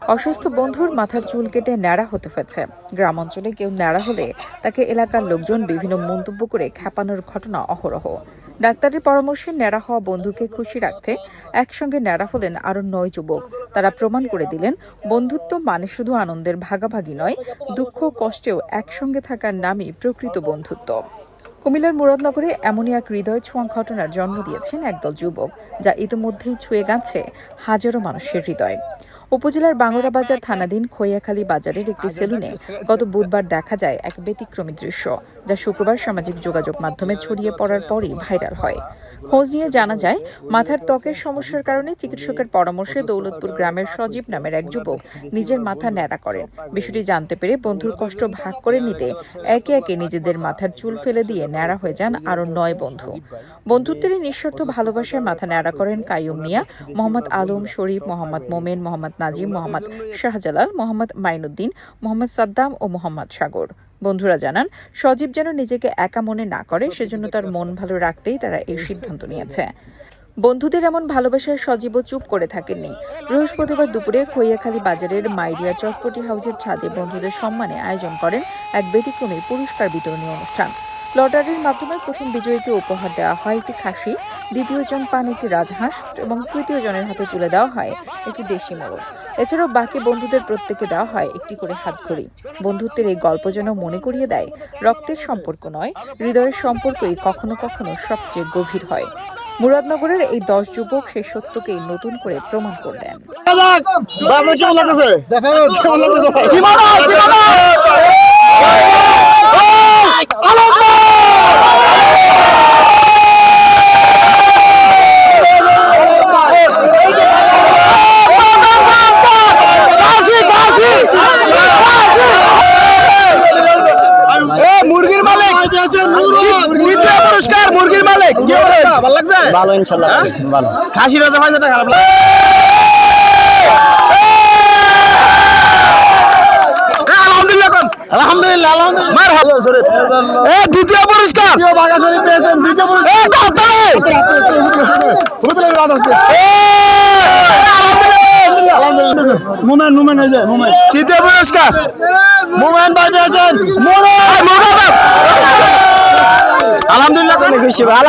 অসুস্থ বন্ধুর মাথার চুল কেটে ন্যাড়া হতে হয়েছে। গ্রাম অঞ্চলে কেউ ন্যাড়া হলে তাকে এলাকার লোকজন বিভিন্ন মন্তব্য করে খ্যাপানোর ঘটনা অহরহ। ডাক্তারের পরামর্শে ন্যাড়া হওয়া বন্ধুকে খুশি রাখতে একসঙ্গে ন্যাড়া হলেন আরো ৯ যুবক। তারা প্রমাণ করে দিলেন, বন্ধুত্ব মানে শুধু আনন্দের ভাগাভাগি নয়, দুঃখ কষ্টেও একসঙ্গে থাকার নামই প্রকৃত বন্ধুত্ব। কুমিল্লার মুরাদনগরে এমনই এক হৃদয় ছোঁয়া ঘটনার জন্ম দিয়েছেন একদল যুবক, যা ইতিমধ্যেই ছুঁয়ে গেছে হাজারো মানুষের হৃদয়। উপজেলার বাংলাবাজার থানাধীন খৈয়াখালী বাজারের একটি সেলুনে গত বুধবার দেখা যায় এক ব্যতিক্রমী দৃশ্য, যা শুক্রবার সামাজিক যোগাযোগ মাধ্যমে ছড়িয়ে পড়ার পরই ভাইরাল হয়। খোঁজ নিয়ে জানা যায়, মাথার ত্বকের সমস্যার কারণে চিকিৎসকের পরামর্শে দৌলতপুর গ্রামের সজীব নামের এক যুবক নিজের মাথা ন্যাড়া করেন। বিষয়টি জানতে পেরে বন্ধুর কষ্ট ভাগ করে নিতে একে একে নিজেদের মাথার চুল ফেলে দিয়ে ন্যাড়া হয়ে যান আরো ৯ বন্ধু। বন্ধুত্বের এই নিঃস্বার্থ ভালোবাসায় মাথা ন্যাড়া করেন কাইয়ুম মিয়া, মোহাম্মদ আলম শরীফ, মোহাম্মদ মোমেন, মোহাম্মদ নাজিম, মোহাম্মদ শাহজালাল, মোহাম্মদ মাইনুদ্দিন, মোহাম্মদ সাদ্দাম ও মোহাম্মদ সাগর। বন্ধুরা জানান, সজীব যেন নিজেকে একা মনে না করে, সেজন্য তার মন ভালো রাখতেই তারা এই সিদ্ধান্ত নিয়েছে। বন্ধুদের এমন ভালোবাসায় সজীবও চুপ করে থাকেননি। বৃহস্পতিবার দুপুরে খৈয়াখালী বাজারের মাইরিয়া চটপটি হাউসের ছাদে বন্ধুদের সম্মানে আয়োজন করেন এক ব্যতিক্রমী পুরস্কার বিতরণী অনুষ্ঠান। লটারির মাধ্যমে প্রথম বিজয়ীকে উপহার দেওয়া হয় একটি খাসি, দ্বিতীয় জন পান একটি রাজহাঁস এবং তৃতীয় জনের হাতে তুলে দেওয়া হয় একটি দেশি মোরগ। এছাড়াও বাকি বন্ধুদের প্রত্যেকে দেওয়া হয় একটি করে হাতঘড়ি। বন্ধুত্বের এই গল্প যেন মনে করিয়ে দেয়, রক্তের সম্পর্ক নয়, হৃদয়ের সম্পর্কই কখনো কখনো সবচেয়ে গভীর হয়। মুরাদনগরের এই ১০ যুবক সেই সত্যকেই নতুন করে প্রমাণ করলেন। ভালো ইনশাআল্লাহ, ভালো। খাসি রাজা ভাই যেটা খারাপ লাগে। আলহামদুলিল্লাহ কোন আলহামদুলিল্লাহ আলহামদুলিল্লাহ। দ্বিতীয় পুরস্কার বাঘা শরীফ পেয়েছেন। দ্বিতীয় পুরস্কার মোমেন মোমেন এই যে মোমেন। তৃতীয় পুরস্কার মোমেন ভাই পেয়েছেন। আলহামদুলিল্লাহ খুশি ভাই।